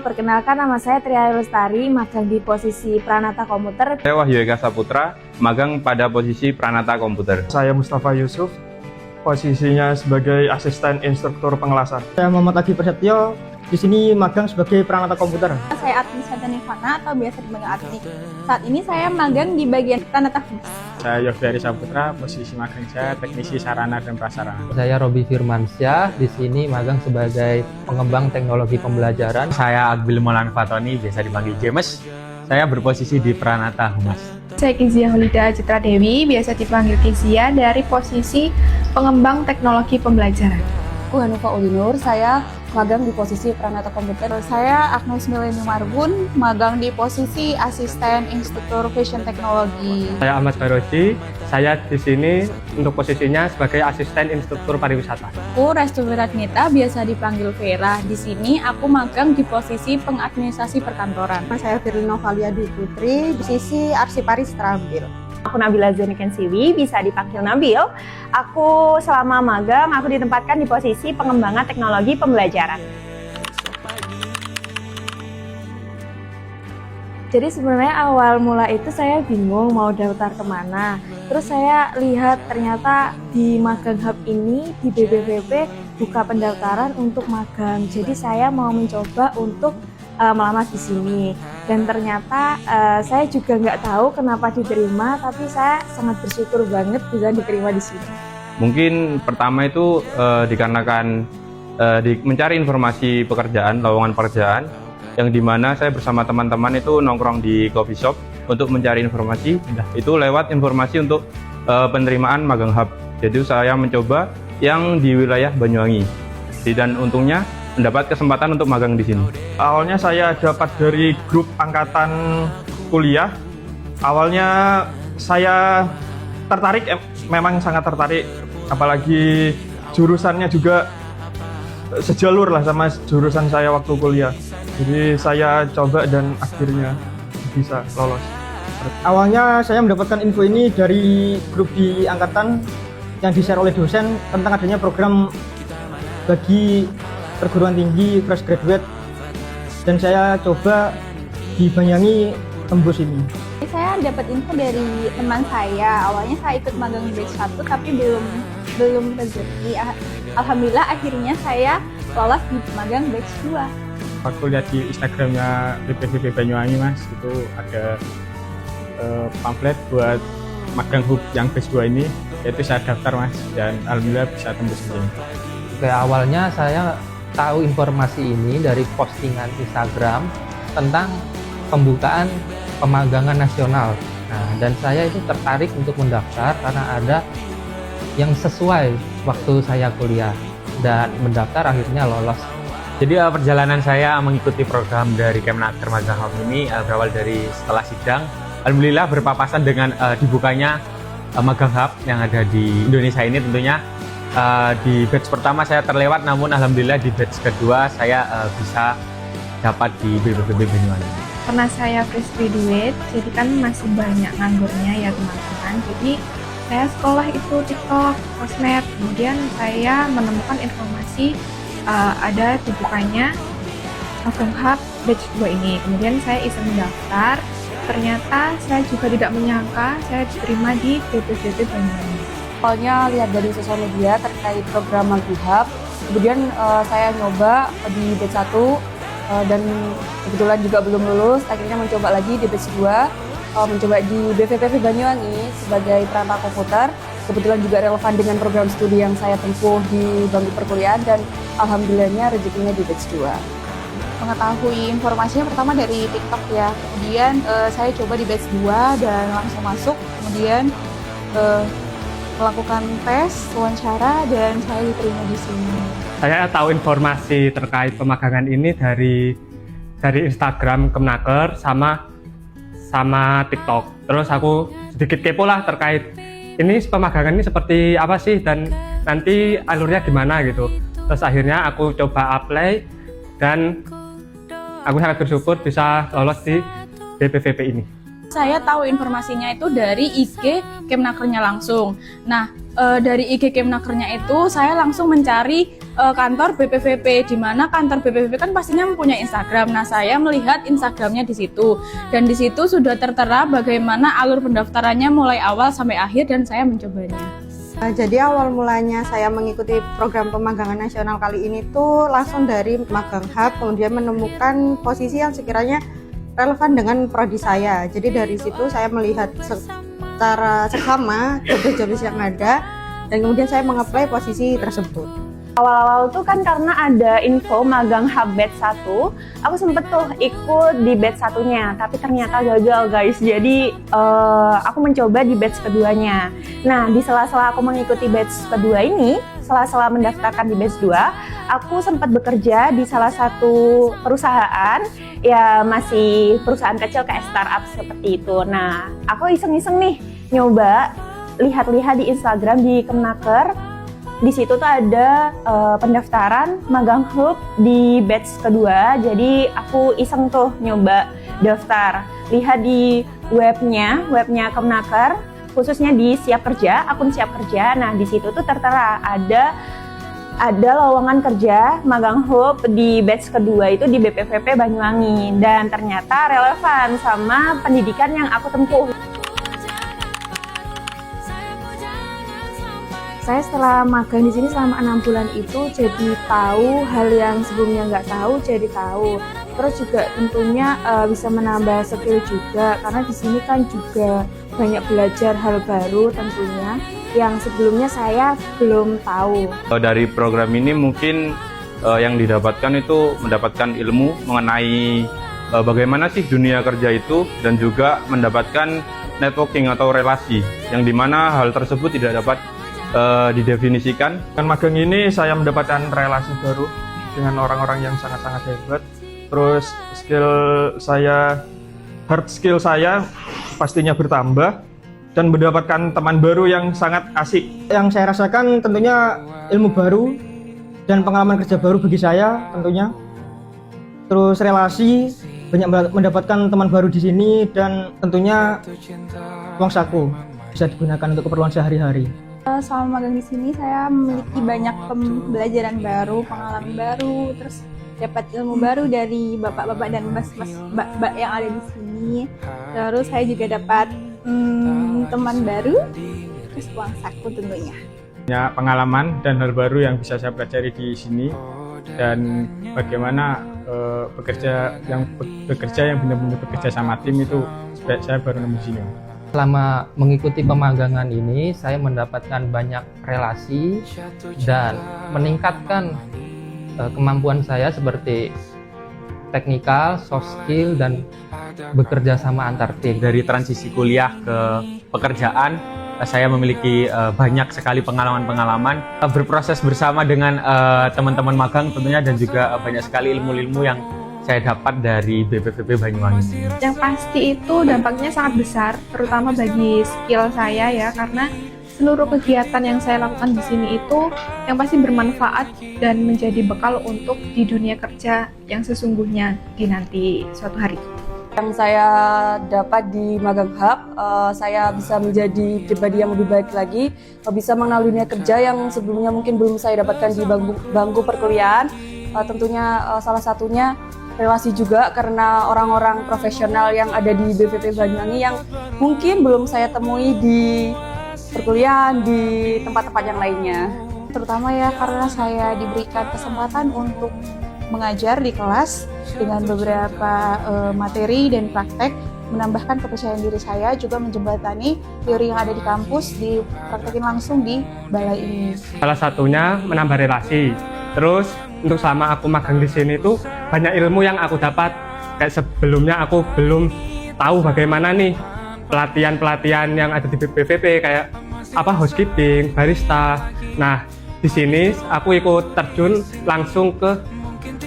perkenalkan nama saya Tria Lestari, magang di posisi Pranata Komputer. Saya Wahyu Eka Saputra, magang pada posisi Pranata Komputer. Saya Mustafa Yusuf, posisinya sebagai asisten instruktur pengelasan. Saya Muhammad Adi Prasetyo, di sini magang sebagai Pranata Komputer. Saya Adni Nivana atau biasa dipanggil Adni. Saat ini saya magang di bagian Pranata Humas. Saya Yofi Saputra, posisi magang saya teknisi sarana dan prasarana. Saya Robi Firmansyah, di sini magang sebagai pengembang teknologi pembelajaran. Saya Akbil Molan Fatoni, biasa dipanggil James. Saya berposisi di Pranata Humas. Saya Kizia Hulida Citra Dewi, biasa dipanggil Kizia, dari posisi pengembang teknologi pembelajaran. Aku Hanufa Ulinur, saya magang di posisi Pranata Komputer. Saya Agnes Mileni Marbun, magang di posisi asisten instruktur fashion teknologi. Saya Ahmad Baroji, saya di sini untuk posisinya sebagai asisten instruktur pariwisata. Aku Restu Wiratnita, biasa dipanggil Vera. Di sini aku magang di posisi pengadministrasi perkantoran. Saya Firlina Valia Dwi Putri, di posisi arsiparis terampil. Aku Nabila Zenikensiwi, bisa dipanggil Nabil. Aku selama magang, aku ditempatkan di posisi pengembangan teknologi pembelajaran. Jadi sebenarnya awal mula itu saya bingung mau daftar kemana. Terus saya lihat ternyata di Magang Hub ini, di BPPP, buka pendaftaran untuk magang. Jadi saya mau mencoba untuk melamar di sini. Dan ternyata saya juga nggak tahu kenapa diterima, tapi saya sangat bersyukur banget bisa diterima di sini. Mungkin pertama itu dikarenakan mencari informasi pekerjaan, lowongan pekerjaan, yang dimana saya bersama teman-teman itu nongkrong di coffee shop untuk mencari informasi. Itu lewat informasi untuk penerimaan Magang Hub. Jadi saya mencoba yang di wilayah Banyuwangi. Dan untungnya mendapat kesempatan untuk magang di sini. Awalnya saya dapat dari grup angkatan kuliah. Awalnya saya tertarik, memang sangat tertarik, apalagi jurusannya juga sejalur lah sama jurusan saya waktu kuliah. Jadi saya coba dan akhirnya bisa lolos. Awalnya saya mendapatkan info ini dari grup di angkatan yang di-share oleh dosen tentang adanya program bagi perguruan tinggi fresh graduate, dan saya coba di Banyuwangi tembus ini. Saya dapat info dari teman saya. Awalnya saya ikut magang di batch 1 tapi belum rezeki. Alhamdulillah akhirnya saya lolos di magang batch 2. Aku lihat di Instagramnya BPPP Banyuwangi, Mas, itu ada pamflet buat magang hub yang batch 2 ini. Itu saya daftar, Mas, dan alhamdulillah bisa tembus ini. Awalnya saya tahu informasi ini dari postingan Instagram tentang pembukaan pemagangan nasional. Nah, dan saya itu tertarik untuk mendaftar karena ada yang sesuai waktu saya kuliah, dan mendaftar akhirnya lolos. Jadi perjalanan saya mengikuti program dari Kemnaker Magang Hub ini berawal dari setelah sidang. Alhamdulillah berpapasan dengan dibukanya Magang Hub yang ada di Indonesia ini tentunya. Di batch pertama saya terlewat, namun alhamdulillah di batch kedua saya bisa dapat di BPPB Banyuwangi. Karena saya fresh graduate, jadi kan masih banyak nganggurnya ya teman-teman. Jadi saya sekolah itu TikTok, sosmed, kemudian saya menemukan informasi ada dibukanya Magang Hub batch 2 ini. Kemudian saya iseng mendaftar, ternyata saya juga tidak menyangka saya diterima di BPPB Banyuwangi. Awalnya lihat dari sosial media terkait program Magang Hub, kemudian saya nyoba di batch 1 dan kebetulan juga belum lulus, akhirnya mencoba lagi di batch 2, mencoba di BPPB Banyuwangi sebagai Pranata Komputer. Kebetulan juga relevan dengan program studi yang saya tempuh di bangku perkuliahan, dan alhamdulillahnya rezekinya di batch 2. Mengetahui informasinya pertama dari TikTok ya, kemudian saya coba di batch 2 dan langsung masuk, kemudian melakukan tes, wawancara, dan saya diterima di sini. Saya tahu informasi terkait pemagangan ini dari Instagram Kemnaker sama TikTok. Terus aku sedikit kepo lah terkait ini pemagangan ini seperti apa sih dan nanti alurnya gimana gitu. Terus akhirnya aku coba apply dan aku sangat bersyukur bisa lolos di BPPP ini. Saya tahu informasinya itu dari IG Kemnakernya langsung. Nah, dari IG Kemnakernya itu saya langsung mencari kantor BPVP, di mana kantor BPVP kan pastinya mempunyai Instagram. Nah, saya melihat Instagramnya di situ, dan di situ sudah tertera bagaimana alur pendaftarannya mulai awal sampai akhir, dan saya mencobanya. Jadi awal mulanya saya mengikuti program pemagangan nasional kali ini tuh langsung dari Magang Hub, kemudian menemukan posisi yang sekiranya relevan dengan prodi saya. Jadi dari situ saya melihat secara seksama job-job yang ada, dan kemudian saya mengapply posisi tersebut. Awal-awal tuh kan karena ada info magang hub batch 1, aku sempet tuh ikut di batch 1-nya, tapi ternyata gagal guys. Jadi aku mencoba di batch keduanya. Nah, di sela-sela aku mengikuti batch kedua ini, sela-sela mendaftarkan di batch 2, aku sempat bekerja di salah satu perusahaan, ya masih perusahaan kecil kayak startup seperti itu. Nah, aku iseng-iseng nih nyoba lihat-lihat di Instagram di Kemnaker. Di situ tuh ada pendaftaran magang hub di batch kedua, jadi aku iseng tuh nyoba daftar. Lihat di webnya Kemnaker, khususnya di Siap Kerja, akun Siap Kerja. Nah, di situ tuh tertera ada lowongan kerja magang hub di batch kedua itu di BPVP Banyuwangi, dan ternyata relevan sama pendidikan yang aku tempuh. Saya setelah magang di sini selama 6 bulan itu jadi tahu hal yang sebelumnya nggak tahu, jadi tahu. Terus juga tentunya bisa menambah skill juga, karena di sini kan juga banyak belajar hal baru tentunya yang sebelumnya saya belum tahu. Dari program ini mungkin yang didapatkan itu mendapatkan ilmu mengenai bagaimana sih dunia kerja itu, dan juga mendapatkan networking atau relasi yang dimana hal tersebut tidak dapat didefinisikan. Dengan magang ini saya mendapatkan relasi baru dengan orang-orang yang sangat-sangat hebat. Terus hard skill saya pastinya bertambah, dan mendapatkan teman baru yang sangat asik. Yang saya rasakan tentunya ilmu baru dan pengalaman kerja baru bagi saya tentunya. Terus relasi, banyak mendapatkan teman baru di sini, dan tentunya uang saku bisa digunakan untuk keperluan sehari-hari. Selama magang di sini saya memiliki banyak pembelajaran baru, pengalaman baru, terus dapat ilmu baru dari bapak-bapak dan mbak-mbak yang ada di sini. Terus saya juga dapat teman baru, terus uang saku tentunya. Banyak pengalaman dan hal baru yang bisa saya pelajari di sini, dan bagaimana bekerja yang benar-benar bekerja sama tim itu saya baru nemu di sini. Selama mengikuti pemagangan ini, saya mendapatkan banyak relasi dan meningkatkan kemampuan saya seperti teknikal, soft skill, dan bekerja sama antar tim. Dari transisi kuliah ke pekerjaan, saya memiliki banyak sekali pengalaman-pengalaman berproses bersama dengan teman-teman magang tentunya, dan juga banyak sekali ilmu-ilmu yang saya dapat dari BPVP Banyuwangi. Yang pasti itu dampaknya sangat besar, terutama bagi skill saya ya, karena seluruh kegiatan yang saya lakukan di sini itu yang pasti bermanfaat dan menjadi bekal untuk di dunia kerja yang sesungguhnya di nanti suatu hari. Yang saya dapat di Magang Hub, saya bisa menjadi pribadi yang lebih baik lagi, bisa mengenal dunia kerja yang sebelumnya mungkin belum saya dapatkan di bangku perkuliahan. Tentunya salah satunya relasi juga, karena orang-orang profesional yang ada di BPVP Banyuwangi yang mungkin belum saya temui di perkuliahan, di tempat-tempat yang lainnya. Terutama ya karena saya diberikan kesempatan untuk mengajar di kelas dengan beberapa materi dan praktek, menambahkan kepercayaan diri saya, juga menjembatani teori yang ada di kampus dipraktekin langsung di balai ini. Salah satunya menambah relasi. Terus untuk selama aku magang di sini tuh banyak ilmu yang aku dapat. Kayak sebelumnya aku belum tahu bagaimana nih pelatihan-pelatihan yang ada di BPVP, kayak housekeeping, barista. Nah, di sini aku ikut terjun langsung ke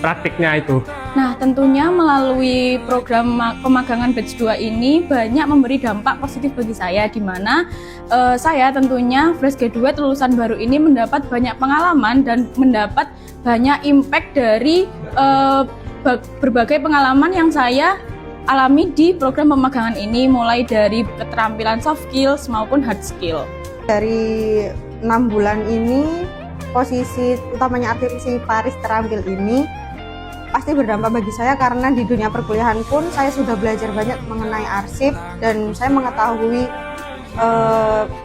praktiknya itu. Nah, tentunya melalui program pemagangan batch 2 ini banyak memberi dampak positif bagi saya, di mana saya tentunya fresh graduate lulusan baru ini mendapat banyak pengalaman dan mendapat banyak impact dari berbagai pengalaman yang saya alami di program pemagangan ini, mulai dari keterampilan soft skills maupun hard skill. Dari 6 bulan ini, posisi utamanya artifisi Paris terampil ini pasti berdampak bagi saya karena di dunia perkuliahan pun saya sudah belajar banyak mengenai arsip dan saya mengetahui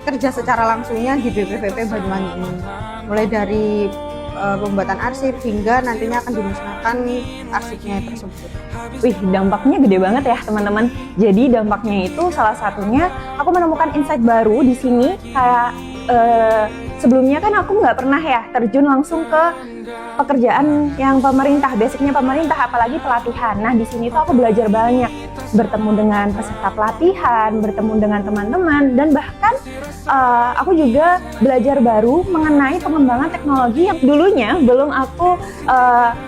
kerja secara langsungnya di BPVP Banyuwangi ini. Mulai dari pembuatan arsip hingga nantinya akan dimusnahkan arsipnya tersebut. Wih, dampaknya gede banget ya teman-teman. Jadi dampaknya itu salah satunya aku menemukan insight baru di sini. Kayak sebelumnya kan aku nggak pernah ya terjun langsung ke pekerjaan yang pemerintah, basicnya pemerintah, apalagi pelatihan. Nah di sini tuh aku belajar banyak, bertemu dengan peserta pelatihan, bertemu dengan teman-teman, dan bahkan aku juga belajar baru mengenai pengembangan teknologi yang dulunya belum aku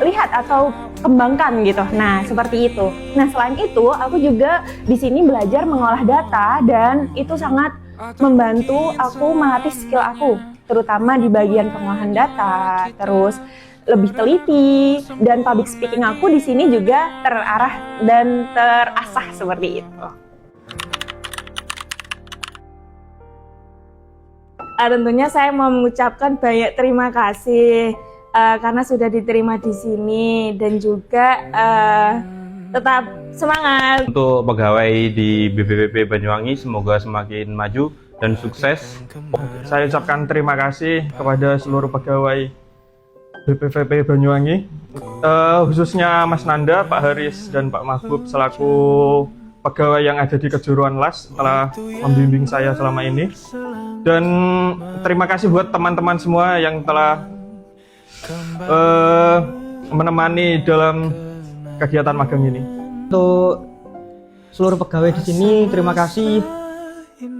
lihat atau kembangkan gitu. Nah seperti itu. Nah selain itu aku juga di sini belajar mengolah data dan itu sangat membantu aku melatih skill aku, terutama di bagian pengolahan data, terus lebih teliti, dan public speaking aku di sini juga terarah dan terasah seperti itu. Tentunya saya mau mengucapkan banyak terima kasih karena sudah diterima di sini dan juga tetap semangat. Untuk pegawai di BPPP Banyuwangi semoga semakin maju dan sukses. Saya ucapkan terima kasih kepada seluruh pegawai BPVP Banyuwangi, khususnya Mas Nanda, Pak Haris, dan Pak Mahbub selaku pegawai yang ada di kejuruan LAS telah membimbing saya selama ini. Dan terima kasih buat teman-teman semua yang telah menemani dalam kegiatan magang ini. Untuk seluruh pegawai di sini, terima kasih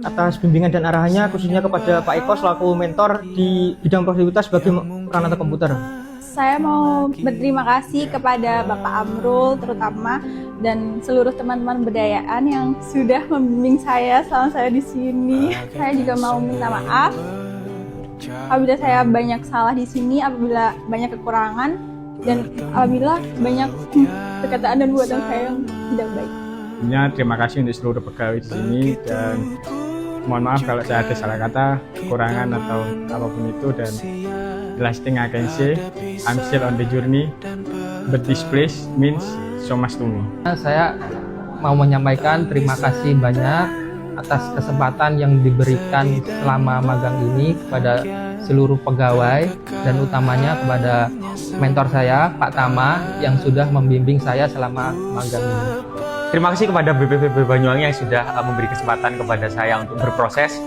atas bimbingan dan arahannya, khususnya kepada Pak Eko selaku mentor di bidang produktivitas sebagai peranata komputer. Saya mau berterima kasih kepada Bapak Amrul terutama dan seluruh teman-teman Berdayaan yang sudah membimbing saya selama saya di sini. Saya juga mau minta maaf apabila saya banyak salah di sini, apabila banyak kekurangan, dan alhamdulillah banyak perkataan dan buatan saya yang tidak baik. Terima kasih untuk seluruh pegawai di sini dan mohon maaf kalau saya ada salah kata, kekurangan atau apapun itu, dan the last thing I can say, I'm still on the journey, but this place means so much to me. Saya mau menyampaikan terima kasih banyak atas kesempatan yang diberikan selama magang ini kepada seluruh pegawai dan utamanya kepada mentor saya, Pak Tama, yang sudah membimbing saya selama magang ini. Terima kasih kepada BPVP Banyuwangi yang sudah memberi kesempatan kepada saya untuk berproses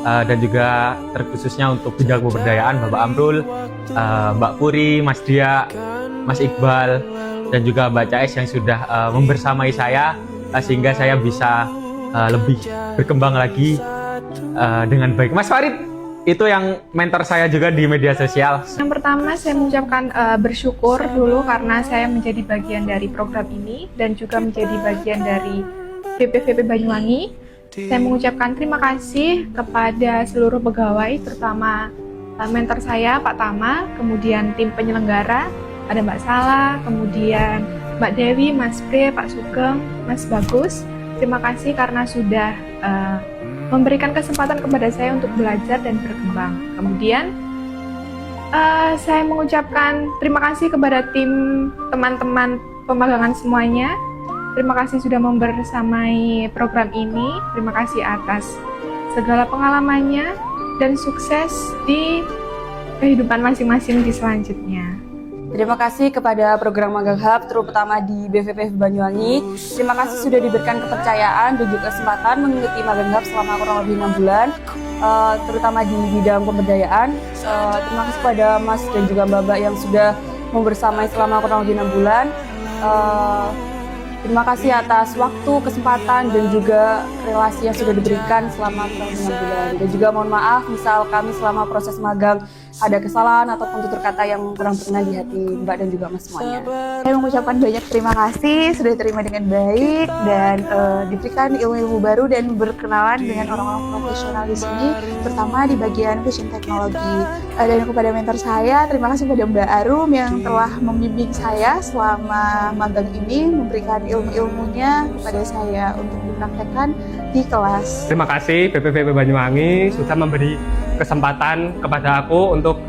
dan juga terkhususnya untuk bidang pemberdayaan Bapak Amrul, Mbak Puri, Mas Dia, Mas Iqbal, dan juga Mbak Cais yang sudah membersamai saya sehingga saya bisa lebih berkembang lagi dengan baik. Mas Farid, itu yang mentor saya juga di media sosial. Yang pertama saya mengucapkan bersyukur dulu karena saya menjadi bagian dari program ini dan juga menjadi bagian dari BPVP Banyuwangi. Saya mengucapkan terima kasih kepada seluruh pegawai, terutama mentor saya Pak Tama, kemudian tim penyelenggara, ada Mbak Sala, kemudian Mbak Dewi, Mas Bre, Pak Sugeng, Mas Bagus. Terima kasih karena sudah memberikan kesempatan kepada saya untuk belajar dan berkembang. Kemudian saya mengucapkan terima kasih kepada tim teman-teman pemagangan semuanya. Terima kasih sudah membersamai program ini. Terima kasih atas segala pengalamannya dan sukses di kehidupan masing-masing di selanjutnya. Terima kasih kepada program Magang Hub, terutama di BVP Banyuwangi. Terima kasih sudah diberikan kepercayaan dan juga kesempatan mengikuti Magang Hub selama kurang lebih 6 bulan, terutama di bidang pemberdayaan. Terima kasih kepada Mas dan juga Mbak yang sudah membersamai selama kurang lebih 6 bulan. Terima kasih atas waktu, kesempatan, dan juga relasi yang sudah diberikan selama kurang lebih 6 bulan. Dan juga mohon maaf misal kami selama proses magang ada kesalahan ataupun tutur kata yang kurang berkenan di hati Mbak dan juga Mas semuanya. Saya mengucapkan banyak terima kasih sudah diterima dengan baik dan diberikan ilmu-ilmu baru dan berkenalan dengan orang-orang profesional di sini, terutama di bagian fashion teknologi. Dan kepada mentor saya, terima kasih kepada Mbak Arum yang telah membimbing saya selama magang ini, memberikan ilmu-ilmunya kepada saya untuk dipraktekkan di kelas. Terima kasih BPVP Banyuwangi sudah memberi kesempatan kepada aku untuk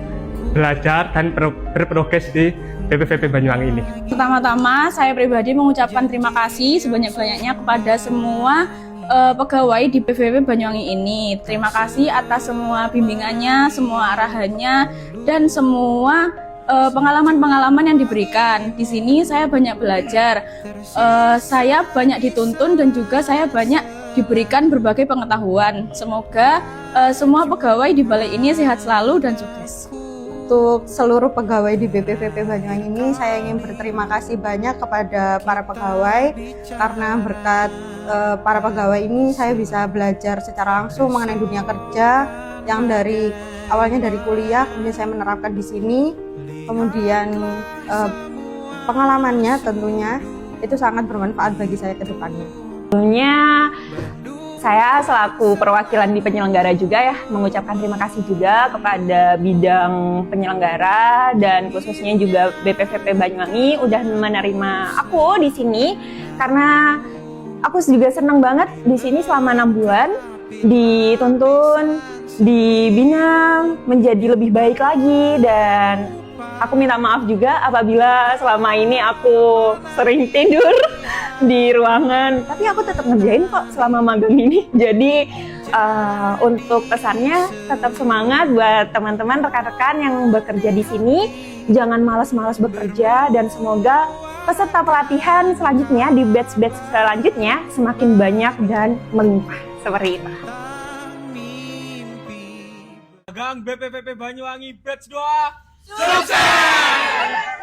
belajar dan berprogres di BPVP Banyuwangi ini. Pertama-tama saya pribadi mengucapkan terima kasih sebanyak-banyaknya kepada semua pegawai di BPVP Banyuwangi ini. Terima kasih atas semua bimbingannya, semua arahannya, dan semua pengalaman-pengalaman yang diberikan. Di sini saya banyak belajar, saya banyak dituntun dan juga saya banyak diberikan berbagai pengetahuan. Semoga semua pegawai di balai ini sehat selalu dan sukses. Untuk seluruh pegawai di BPVP Banyuwangi ini, saya ingin berterima kasih banyak kepada para pegawai karena berkat para pegawai ini saya bisa belajar secara langsung mengenai dunia kerja yang dari awalnya dari kuliah, kemudian saya menerapkan di sini, kemudian pengalamannya tentunya itu sangat bermanfaat bagi saya ke depannya. Sebelumnya saya selaku perwakilan di penyelenggara juga ya mengucapkan terima kasih juga kepada bidang penyelenggara dan khususnya juga BPVP Banyuwangi udah menerima aku di sini karena aku juga senang banget di sini selama 6 bulan dituntun, dibina menjadi lebih baik lagi dan aku minta maaf juga apabila selama ini aku sering tidur di ruangan, tapi aku tetap ngerjain kok selama magang ini. Jadi untuk pesannya tetap semangat buat teman-teman rekan-rekan yang bekerja di sini, jangan malas-malas bekerja dan semoga peserta pelatihan selanjutnya di batch-batch selanjutnya semakin banyak dan melimpah seperti itu. Magang BPVP Banyuwangi batch 2 sukses!